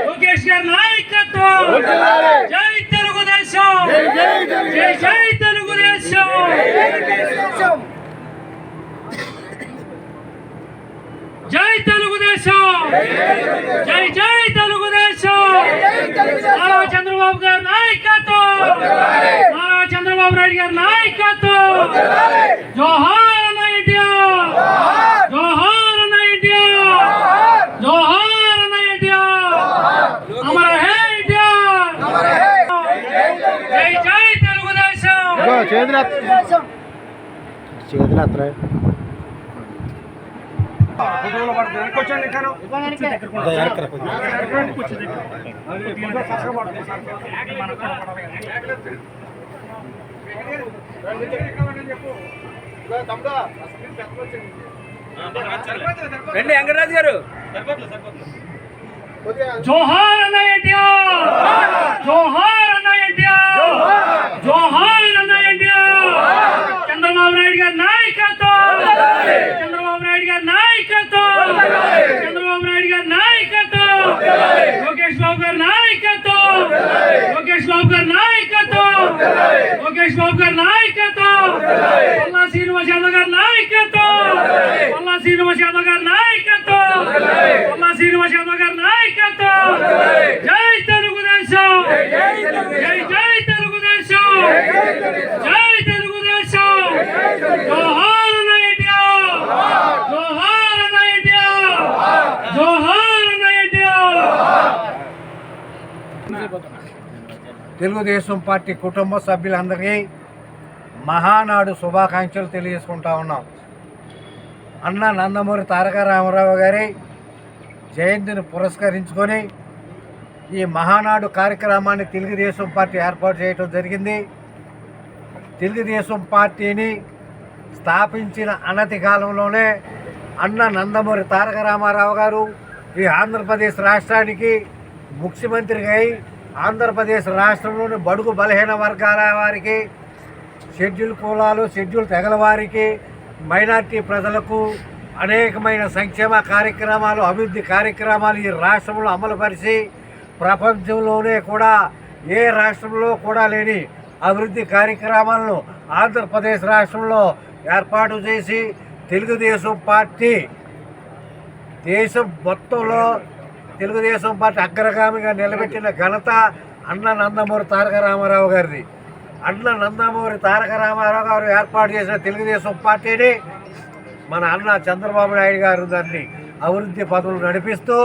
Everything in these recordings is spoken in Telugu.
లోకేష్ గారి నాయకత్వం, జై తెలుగుదేశం, జై తెలుగుదేశం. జై తెలుగుదేశం, జై తెలుగుదేశం. నారా చంద్రబాబు గారి నాయకత్వం, నారా చంద్రబాబు నాయుడు గారి నాయకత్వం. జోహార్ అన్న ఎన్టీఆర్, జోహార్ అన్న ఎన్టీఆర్, జోహార్ అన్న ఎన్టీఆర్. అమర హే ఎన్టీఆర్, జై తెలుగుదేశం. రండి వెంకటరాజు గారు. జోహార్ అన్న ఎన్టీఆర్, జోహార్ అన్న ఎన్టీఆర్, జోహార్ అన్న ఎన్టీఆర్. చంద్రబాబు నాయుడు గారి నాయకత్వం, చంద్రబాబు నాయుడు గారి నాయకత్వం, చంద్రబాబు నాయుడు గారి నాయకత్వం. లోకేష్ బాబు గారి నాయకత్వం, లోకేష్ బాబు గారి నాయకత్వం, లోకేష్ బాబు గారి నాయకత్వం. పల్లా శ్రీనివాస్ యాదవ్ గారి నాయకత్వం, పల్లా శ్రీనివాస్ యాదవ్ గారి నాయకత్వం, పల్లా శ్రీనివాస్ యాదవ్ గారి నాయకత్వం. జై తెలుగుదేశం, జై తెలుగుదేశం, జై తెలుగుదేశం. జోహార్ అన్న ఎన్టీఆర్, జోహార్ అన్న ఎన్టీఆర్, జోహార్ అన్న ఎన్టీఆర్. తెలుగుదేశం పార్టీ కుటుంబ సభ్యులందరికీ మహానాడు శుభాకాంక్షలు తెలియజేసుకుంటా ఉన్నాం. అన్న నందమూరి తారక రామారావు గారి జయంతిని పురస్కరించుకొని ఈ మహానాడు కార్యక్రమాన్ని తెలుగుదేశం పార్టీ ఏర్పాటు చేయడం జరిగింది. తెలుగుదేశం పార్టీని స్థాపించిన అనతి కాలంలోనే అన్న నందమూరి తారక రామారావు గారు ఈ ఆంధ్రప్రదేశ్ రాష్ట్రానికి ముఖ్యమంత్రిగా అయి ఆంధ్రప్రదేశ్ రాష్ట్రంలోని బడుగు బలహీన వర్గాల వారికి, షెడ్యూల్ కులాలు, షెడ్యూల్ తెగల వారికి, మైనార్టీ ప్రజలకు అనేకమైన సంక్షేమ కార్యక్రమాలు, అభివృద్ధి కార్యక్రమాలు ఈ రాష్ట్రంలో అమలుపరిచి ప్రపంచంలోనే కూడా ఏ రాష్ట్రంలో కూడా లేని అభివృద్ధి కార్యక్రమాలను ఆంధ్రప్రదేశ్ రాష్ట్రంలో ఏర్పాటు చేసి తెలుగుదేశం పార్టీ దేశం మొత్తంలో తెలుగుదేశం పార్టీ అగ్రగామిగా నిలబెట్టిన ఘనత అన్న నందమూరి తారక రామారావు గారిది. అన్న నందమూరి తారక రామారావు గారు ఏర్పాటు చేసిన తెలుగుదేశం పార్టీని మన అన్న చంద్రబాబు నాయుడు గారు దాన్ని అభివృద్ధి పదవులు నడిపిస్తూ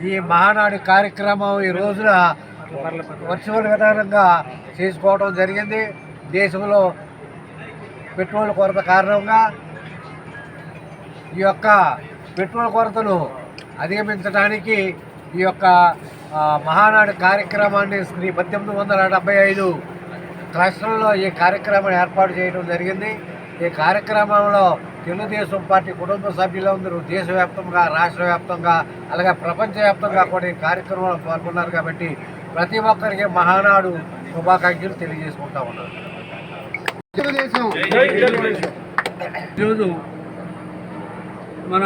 ఈ మహానాడు కార్యక్రమం ఈ రోజున వర్చువల్ విధానంగా చేసుకోవడం జరిగింది. దేశంలో పెట్రోల్ కొరత కారణంగా ఈ యొక్క పెట్రోల్ కొరతను అధిగమించడానికి ఈ యొక్క మహానాడు కార్యక్రమాన్ని 1875 క్లస్టర్లో ఈ కార్యక్రమాన్ని ఏర్పాటు చేయడం జరిగింది. ఈ కార్యక్రమంలో తెలుగుదేశం పార్టీ కుటుంబ సభ్యులందరూ దేశవ్యాప్తంగా, రాష్ట్ర వ్యాప్తంగా, అలాగే ప్రపంచవ్యాప్తంగా కూడా ఈ కార్యక్రమంలో పాల్గొన్నారు. కాబట్టి ప్రతి ఒక్కరికి మహానాడు శుభాకాంక్షలు తెలియజేసుకుంటా ఉన్నారు. ఈరోజు మన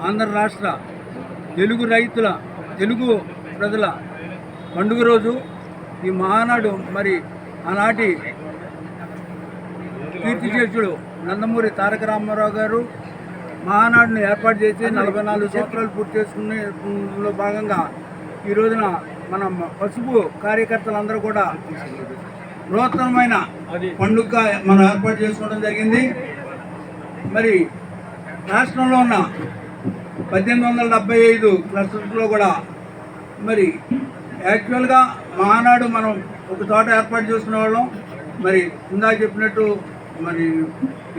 ఆంధ్ర రాష్ట్ర తెలుగు రైతుల, తెలుగు ప్రజల పండుగ రోజు ఈ మహానాడు మరి ఆనాటి కీర్తిశేషుడు నందమూరి తారక రామారావు గారు మహానాడును ఏర్పాటు చేసి 44 సంవత్సరాలు పూర్తి చేసుకునేలో భాగంగా ఈ రోజున మన పసుపు కార్యకర్తలందరూ కూడా నూతనమైన పండుగ మనం ఏర్పాటు చేసుకోవడం జరిగింది. మరి రాష్ట్రంలో ఉన్న 1875 క్లస్టర్స్లో కూడా మరి యాక్చువల్గా మహానాడు మనం ఒక చోట ఏర్పాటు చేసుకునే వాళ్ళం. మరి ఇందాక చెప్పినట్టు మరి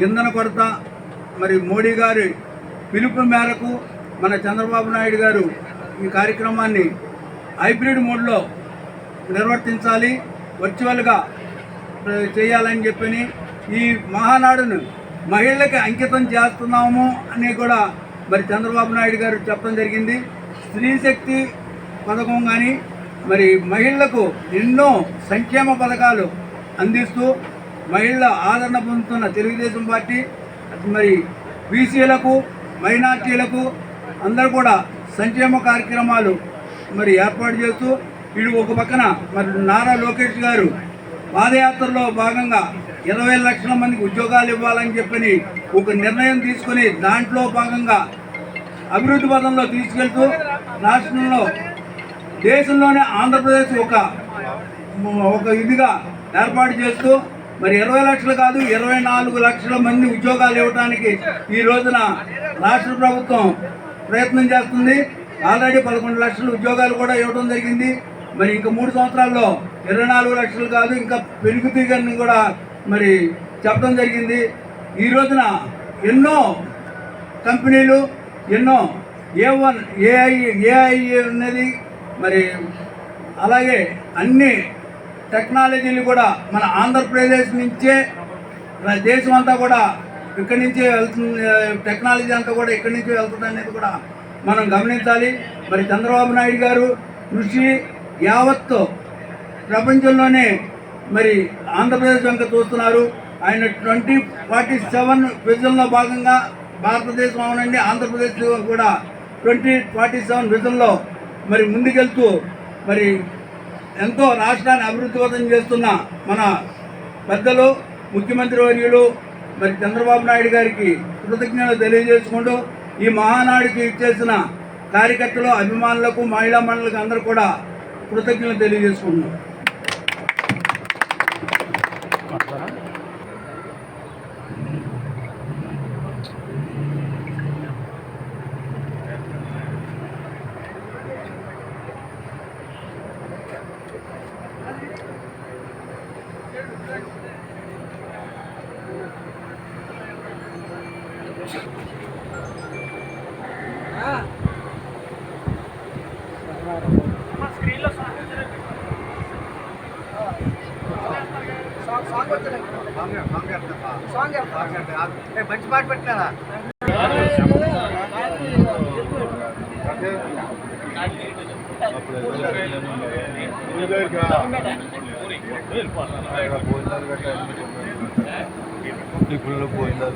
ఇంధన కొరత, మరి మోడీ గారి పిలుపు మేరకు మన చంద్రబాబు నాయుడు గారు ఈ కార్యక్రమాన్ని హైబ్రిడ్ మోడ్లో నిర్వర్తించాలి, వర్చువల్గా చేయాలని చెప్పని ఈ మహానాడును మహిళలకి అంకితం చేస్తున్నాము అని కూడా మరి చంద్రబాబు నాయుడు గారు చెప్పడం జరిగింది. స్త్రీ శక్తి పథకం కానీ మరి మహిళలకు ఎన్నో సంక్షేమ పథకాలు అందిస్తూ మహిళల ఆదరణ పొందుతున్న తెలుగుదేశం పార్టీ మరి బీసీలకు, మైనార్టీలకు అందరూ కూడా సంక్షేమ కార్యక్రమాలు మరి ఏర్పాటు చేస్తూ వీడు ఒక పక్కన మరి నారా లోకేష్ గారు పాదయాత్రలో భాగంగా 20 లక్షల మందికి ఉద్యోగాలు ఇవ్వాలని చెప్పని ఒక నిర్ణయం తీసుకొని దాంట్లో భాగంగా అభివృద్ధి పథంలో తీసుకెళ్తూ రాష్ట్రంలో దేశంలోనే ఆంధ్రప్రదేశ్ ఒక ఇదిగా ఏర్పాటు చేస్తూ మరి 20 లక్షలు కాదు 24 లక్షల మంది ఉద్యోగాలు ఇవ్వడానికి ఈ రోజున రాష్ట్ర ప్రభుత్వం ప్రయత్నం చేస్తుంది. ఆల్రెడీ 11 లక్షల ఉద్యోగాలు కూడా ఇవ్వడం జరిగింది. మరి ఇంకా 3 సంవత్సరాల్లో 24 లక్షలు కాదు ఇంకా పెరుగుతుందని కూడా మరి చెప్పడం జరిగింది. ఈ రోజున ఎన్నో కంపెనీలు ఎన్నో A1 AI అనేది మరి అలాగే అన్ని టెక్నాలజీలు కూడా మన ఆంధ్రప్రదేశ్ నుంచే దేశం అంతా కూడా ఇక్కడి నుంచే వెళ్తుంది. టెక్నాలజీ అంతా కూడా ఇక్కడి నుంచే వెళ్తుంది అనేది కూడా మనం గమనించాలి. మరి చంద్రబాబు నాయుడు గారు కృషి యావత్తు ప్రపంచంలోనే మరి ఆంధ్రప్రదేశ్ వెంక చూస్తున్నారు. ఆయన 2047 విజన్లో భాగంగా భారతదేశం అవునండి ఆంధ్రప్రదేశ్ కూడా 2047 విజన్లో మరి ముందుకెళ్తూ మరి ఎంతో రాష్ట్రాన్ని అభివృద్ధిపథం చేస్తున్న మన పెద్దలు ముఖ్యమంత్రి వర్యులు మరి చంద్రబాబు నాయుడు గారికి కృతజ్ఞతలు తెలియజేసుకుంటూ ఈ మహానాడికి ఇచ్చేసిన కార్యకర్తలు అభిమానులకు మహిళా మండలికి అందరూ కూడా కృతజ్ఞతలు తెలియజేసుకుంటున్నాం. మంచి పాట పెట్టినా పోయిందా